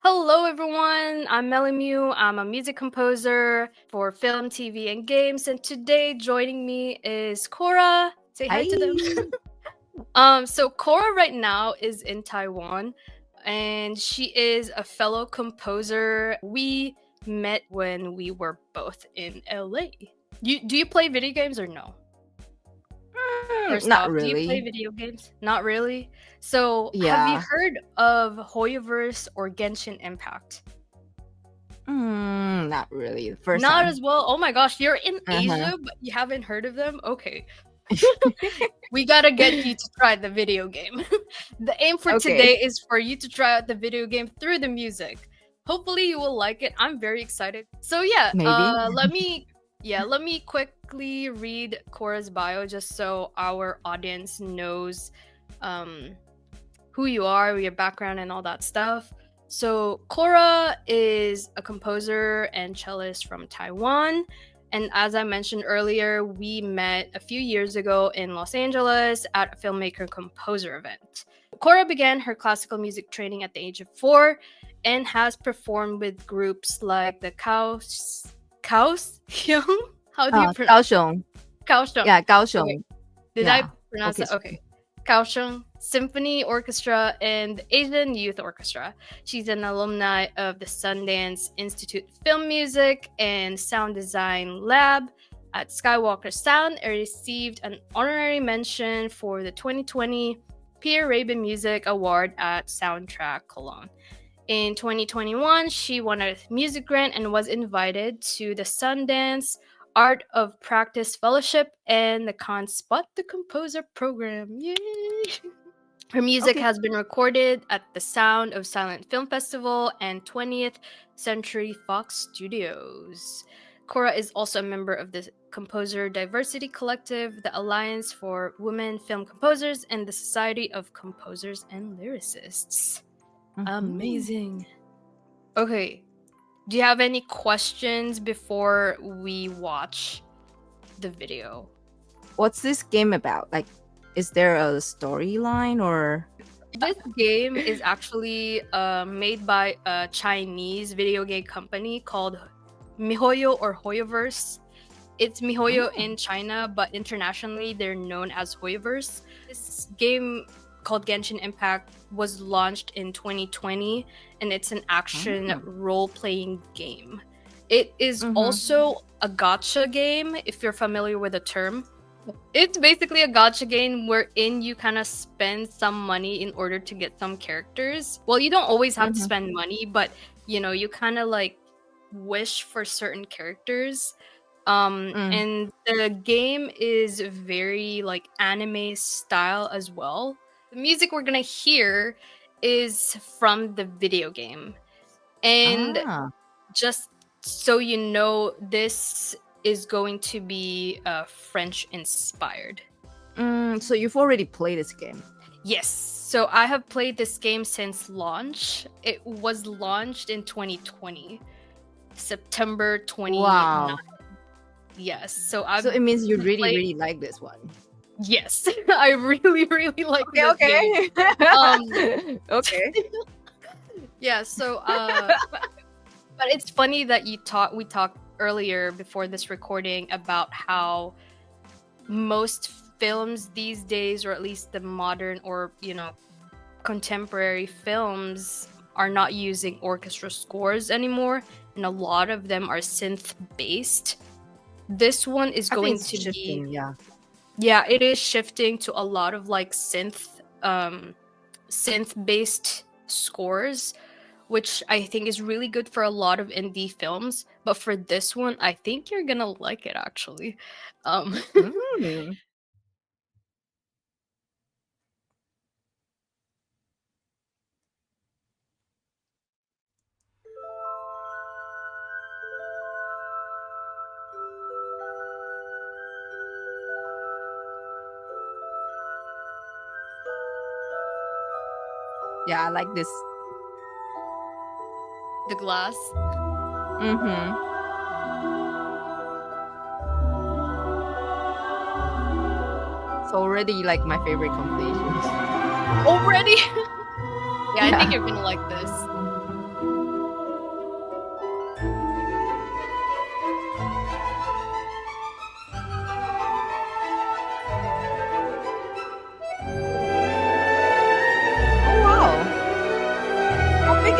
Hello, everyone. I'm Melimu. I'm a music composer for film, TV, and games. And today, joining me is Cora. Say hi to them. So Cora right now is in Taiwan, and she is a fellow composer. We met when we were both in LA. Do you play video games or no? First Not off, do you play really. video games? Not really. So, have you Yeah. heard of HoYoverse or Genshin Impact? Not really. The first Not time. as well. Oh my gosh, you're in Uh-huh. Asia, but you haven't heard of them? Okay. We gotta get you to try the video game. The aim for Okay. today is for you to try out the video game through the music. Hopefully you will like it. I'm very excited. So yeah, Maybe. let me quickly read Cora's bio just so our audience knows who you are, your background, and all that stuff. So Cora is a composer and cellist from Taiwan. And as I mentioned earlier, we met a few years ago in Los Angeles at a filmmaker composer event. Cora began her classical music training at the age of 4 and has performed with groups like the Kaohsiung? How do you pronounce Kaohsiung. Kaohsiung? Yeah, Kaohsiung. Okay. Did I pronounce that? Okay. Kaohsiung Symphony Orchestra and Asian Youth Orchestra. She's an alumni of the Sundance Institute of Film Music and Sound Design Lab at Skywalker Sound and received an honorary mention for the 2020 Pierre Rabin Music Award at Soundtrack Cologne. In 2021, she won a music grant and was invited to the Sundance Art of Practice Fellowship and the Spot the Composer program. Yay! Her music has been recorded at the Sound of Silent Film Festival and 20th Century Fox Studios. Cora is also a member of the Composer Diversity Collective, the Alliance for Women Film Composers, and the Society of Composers and Lyricists. Amazing. Okay. Do you have any questions before we watch the video? What's this game about? Like, is there a storyline or? This game is actually made by a Chinese video game company called MiHoYo or HoYoverse. It's MiHoYo in China, but internationally they're known as HoYoverse. This game called Genshin Impact was launched in 2020, and it's an action role-playing game. It is also a gacha game, if you're familiar with the term. It's basically a gacha game wherein you kind of spend some money in order to get some characters. Well, you don't always have to spend money, but you kind of like wish for certain characters. And the game is very like anime style as well. The music we're gonna hear is from the video game. And just so you know, this is going to be French inspired. So you've already played this game? Yes. So I have played this game since launch. It was launched in 2020, September 29th. Wow. Yes. So it means you really like this one. Yes, I really like this game. Okay. Yeah, so but it's funny that we talked earlier before this recording about how most films these days, or at least the modern or contemporary films, are not using orchestra scores anymore, and a lot of them are synth based. This one is going to shifting, be yeah, it is shifting to a lot of like synth based scores, which I think is really good for a lot of indie films. But for this one, I think you're gonna like it actually. Yeah, I like this. The glass. It's already like my favorite compositions. Already? Yeah, I think you're gonna like this.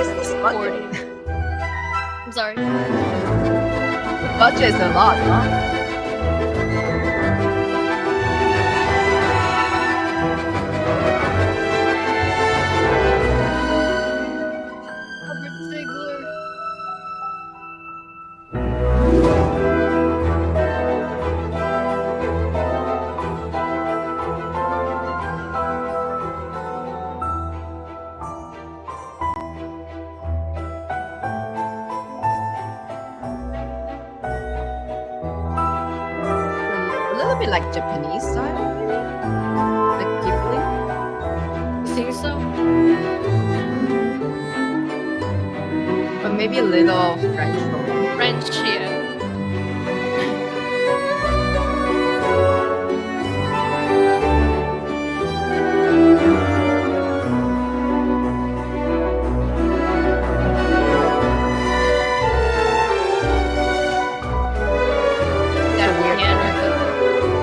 is this budget? 40. I'm sorry. The budget is a lot, huh? Robert Ziegler. A little bit like Japanese style, maybe? Like Ghibli? You think so? But maybe a little French. French, yeah. That weird.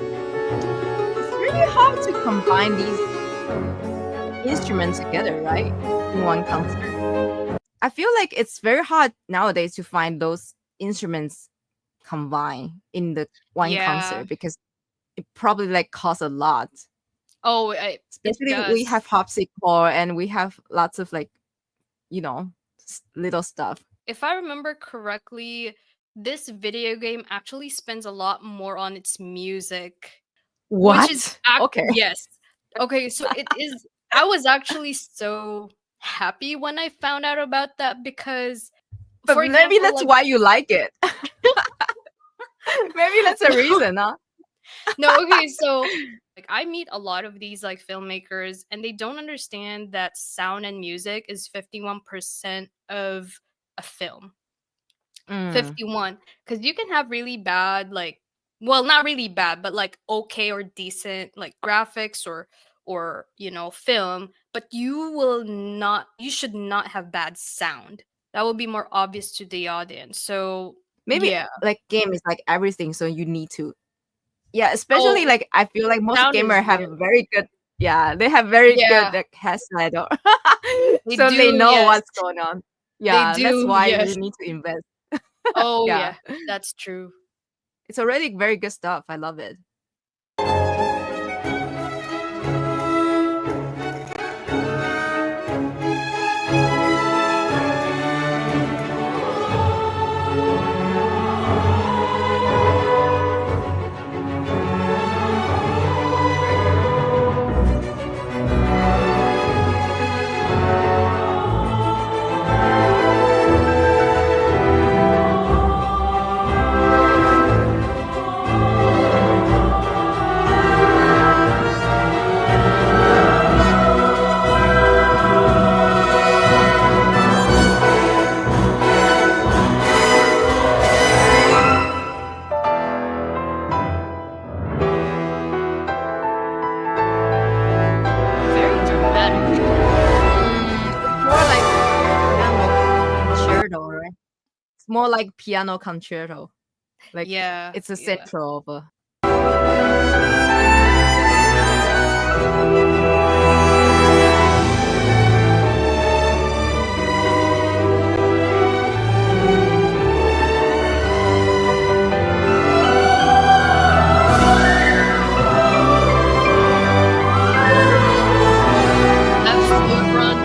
It's really hard to combine these instruments together, right? In one concert. I feel like it's very hard nowadays to find those instruments combined in the one Yeah. concert because it probably like costs a lot. Oh, it Especially does. we have harpsichord and we have lots of like, you know, little stuff. If I remember correctly, this video game actually spends a lot more on its music. What? Which is Okay. yes. Okay, so it is. I was actually so happy when I found out about that because, But for maybe example, that's like, why you like it. Maybe that's a No. reason, huh? no, okay, so like I meet a lot of these like filmmakers and they don't understand that sound and music is 51% of a film. 51, because you can have really bad, like, well, not really bad, but like okay or decent like graphics or film, but you should not have bad sound. That will be more obvious to the audience. So Maybe yeah. like game is like everything, so you need to. Yeah, especially Oh, like I feel like most sound is gamers have very very good. Yeah, they have very yeah, good like headset, or they so they do, know yes. what's going on. They Yeah, that's do, why yes. you need to invest. Oh Yeah, yeah, that's true. it's already very good stuff. I love it. Very dramatic. It's more like piano concerto, right? It's more like piano concerto. Like Yeah, it's a yeah. central of a. That flute run.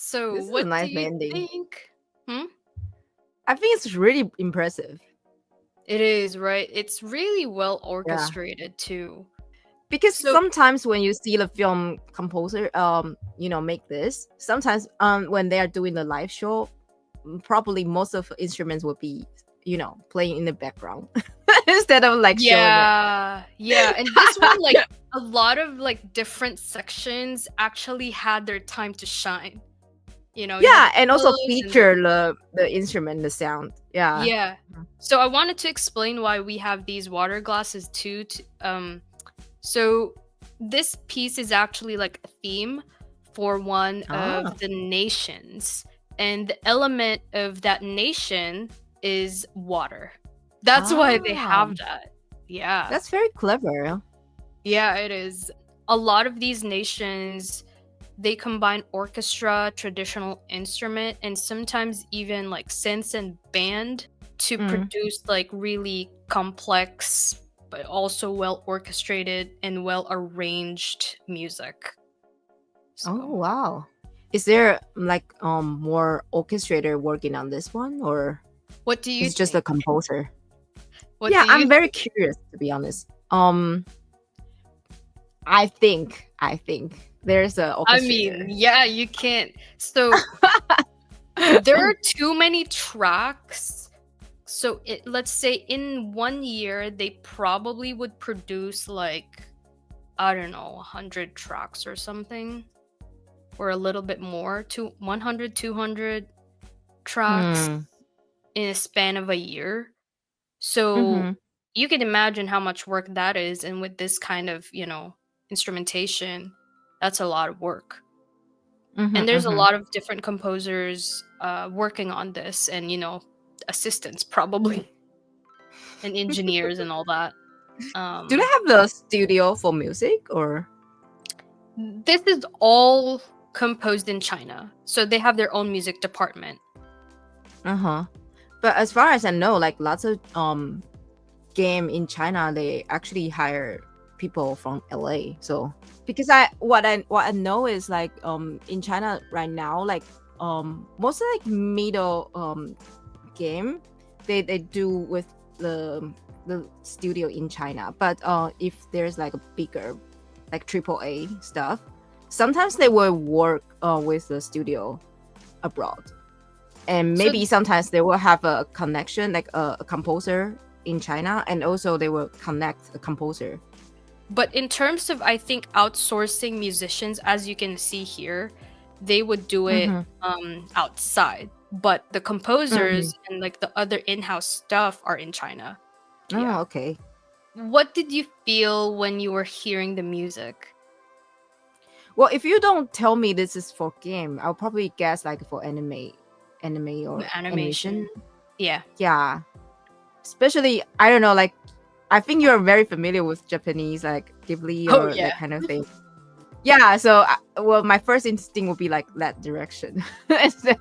So, This is a what do nice you ending. think? Hmm? I think it's really impressive. It is, right? It's really well Yeah. orchestrated too. Because So, sometimes when you see the film composer make this, sometimes when they are doing the live show, probably most of the instruments will be playing in the background instead of like showing it. yeah. And this one, like, a lot of like different sections actually had their time to shine. You have Yeah, the and also cellos and feature the instrument, the sound. Yeah. yeah. So I wanted to explain why we have these water glasses too. So this piece is actually like a theme for one Ah. of the nations, and the element of that nation is water. That's why they have that. Yeah. That's very clever. Yeah, it is. A lot of these nations, they combine orchestra, traditional instrument, and sometimes even like synths and band to produce like really complex but also well orchestrated and well arranged music. Oh wow. Is there like more orchestrator working on this one, or what do you it's just a composer? I'm very curious, to be honest. I think there's a orchestrator. I mean, yeah, you can't. So there are too many tracks. So let's say in 1 year they probably would produce like, I don't know, 100 tracks or something, or a little bit more, to 100, 200 tracks in a span of a year. So you can imagine how much work that is, and with this kind of instrumentation, that's a lot of work. And there's a lot of different composers working on this, and assistants probably and engineers and all that. Do they have the studio for music, or this is all composed in China, so they have their own music department. But as far as I know, like lots of game in China, they actually hire people from LA. So because what I know is like in China right now, like most of like middle game they do with the studio in China. But if there's like a bigger like AAA stuff, sometimes they will work with the studio abroad. And maybe sometimes they will have a connection, like a composer in China, and also they will connect a composer. But in terms of, I think, outsourcing musicians, as you can see here, they would do it outside. But the composers and like the other in-house stuff are in China. Oh, okay. What did you feel when you were hearing the music? Well, if you don't tell me this is for game, I'll probably guess like for anime or animation. Yeah. Especially, I don't know, like I think you're very familiar with Japanese like Ghibli or that kind of thing. Yeah, so well, my first instinct would be like that direction. So,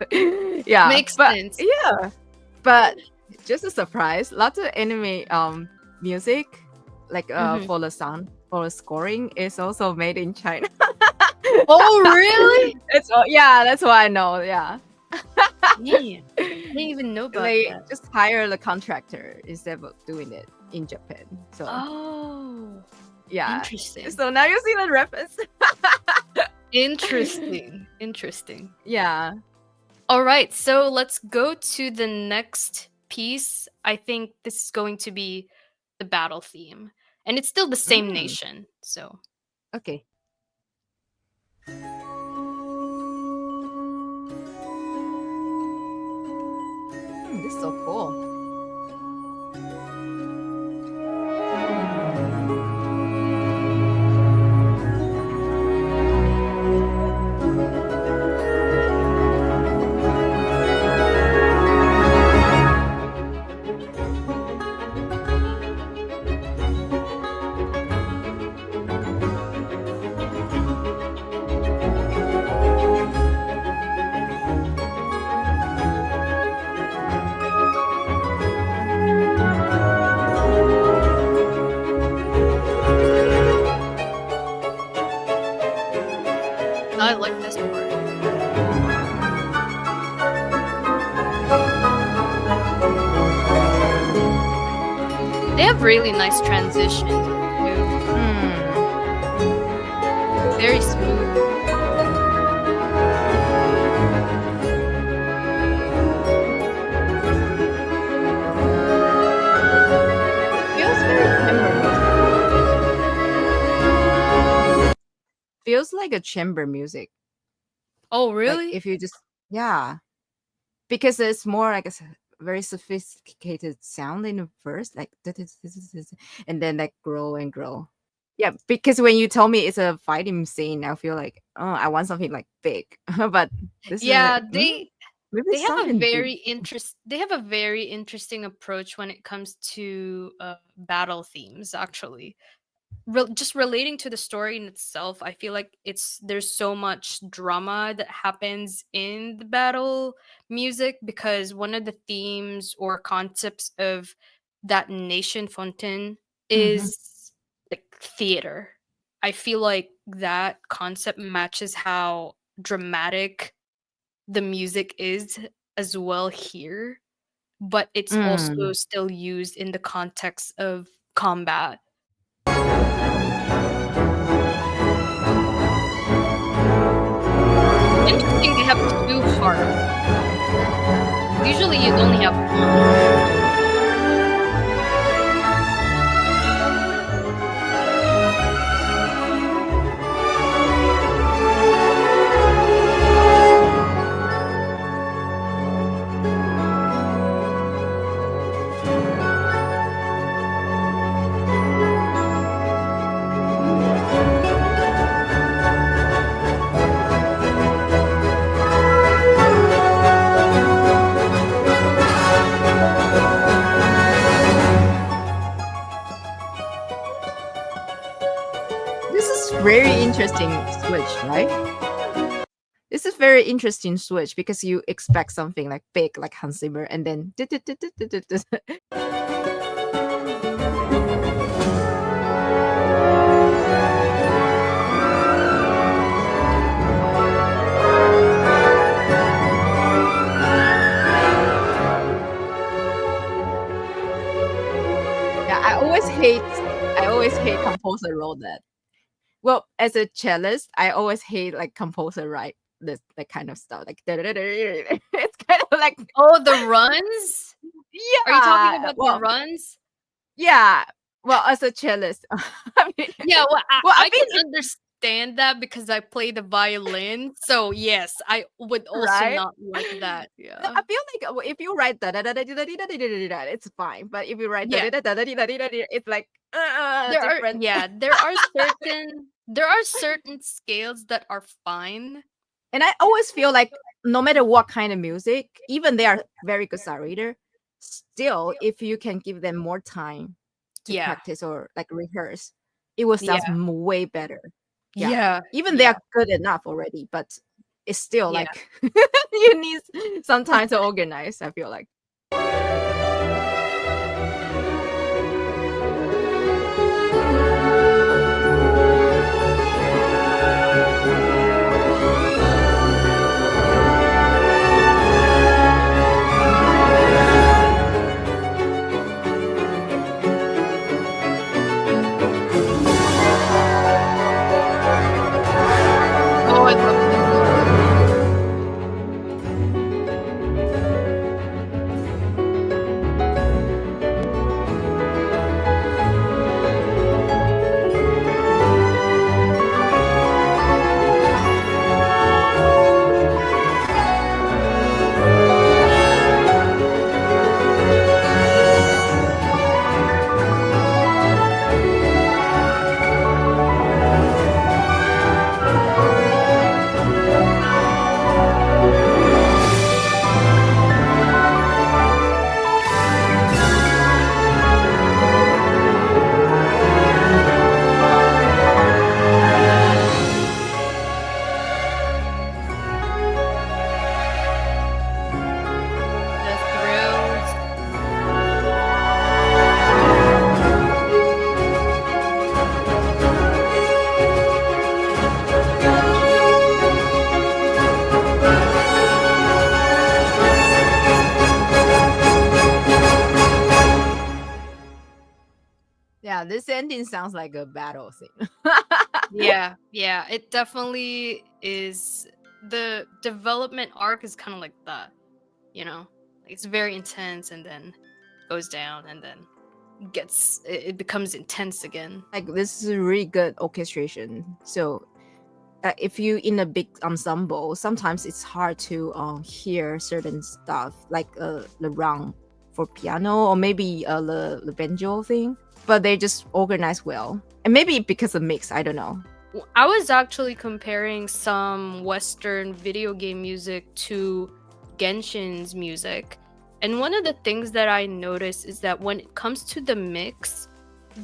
yeah, makes sense. Yeah, but just a surprise, lots of anime music like for the sound, for the scoring is also made in China. Oh really? That's why I know. Yeah. Yeah, I didn't even know about they that. just hire the contractor instead of doing it in Japan. So interesting. So now you see the reference. Interesting. Yeah. All right, so let's go to the next piece. I think this is going to be the battle theme, and it's still the same nation. So okay. This is so cool. really nice transitions too. Very smooth. Feels like a chamber music. Oh, Like really? if you just because it's more like a very sophisticated sound in the first, like and then like grow and grow. Yeah, because when you told me it's a fighting scene, I feel like, oh, I want something like big. But this is Yeah, like maybe they it's have a something very deep. they have a very interesting approach when it comes to battle themes, actually. Just relating to the story in itself, I feel like there's so much drama that happens in the battle music, because one of the themes or concepts of that nation Fontaine Mhm. is like theater. I feel like that concept matches how dramatic the music is as well here, but it's also Mm. still used in the context of combat. Interesting they have 2 harps. Usually you'd only have 1. This is very interesting switch, right? This is very interesting switch because you expect something like big, like Hans Zimmer, and then yeah, I always hate composer wrote that. Well, as a cellist, I always hate like composer write this that kind of stuff. Like it's kind of like Oh, the runs? Are you talking yeah. about the runs? Yeah. Well, as a cellist, I mean, Yeah, well, well, I I mean, can understand that because I play the violin, so yes, I would also right? not like that, No, yeah. I feel like if you write da da da da da da da da da da, it's fine. But if you write da Yeah. da da da da da da da, it's like different. There are certain scales that are fine. And I always feel like no matter what kind of music, even they are very good songwriter, still if you can give them more time to Yeah. practice or like rehearse, it will sound Yeah. way better. Yeah. Yeah. Even they Yeah. are good enough already, but it's still Yeah. like you need some time to organize, I feel like. Oh, I love Yeah, this ending sounds like a battle scene. Yeah, it definitely is. The development arc is kind of like that, you know? It's very intense and then goes down and then it becomes intense again. Like this is a really good orchestration. So if you in a big ensemble, sometimes it's hard to hear certain stuff like the round for piano or maybe the banjo thing, but they just organize well. And maybe because of mix, I don't know. I was actually comparing some Western video game music to Genshin's music. And one of the things that I noticed is that when it comes to the mix,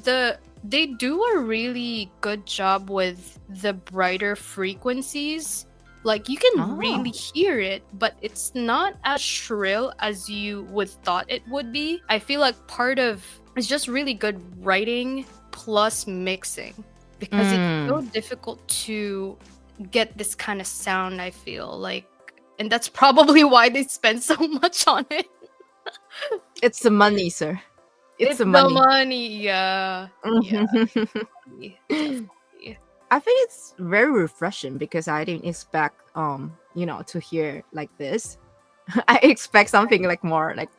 they do a really good job with the brighter frequencies. Like you can really hear it, but it's not as shrill as you would thought it would be. I feel like part of it's just really good writing plus mixing, because it's so difficult to get this kind of sound, I feel like. And that's probably why they spend so much on it. It's the money, sir. It's the money. money. Yeah. Definitely. I think it's very refreshing because I didn't expect to hear like this. I expect something like more like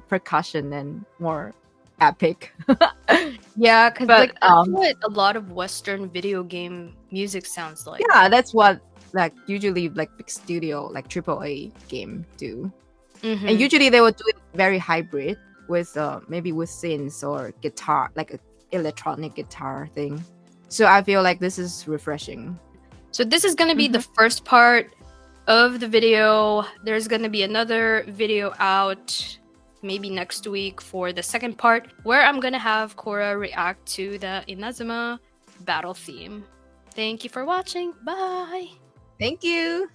percussion and more epic. Yeah, because like that's what a lot of Western video game music sounds like. Yeah, that's what like usually like big studio like AAA game do. And usually they will do it very hybrid with maybe with synths or guitar, like an electronic guitar thing. So I feel like this is refreshing. So this is going to be the first part of the video. There's going to be another video out maybe next week for the second part, where I'm going to have Cora react to the Inazuma battle theme. Thank you for watching. Bye. Thank you.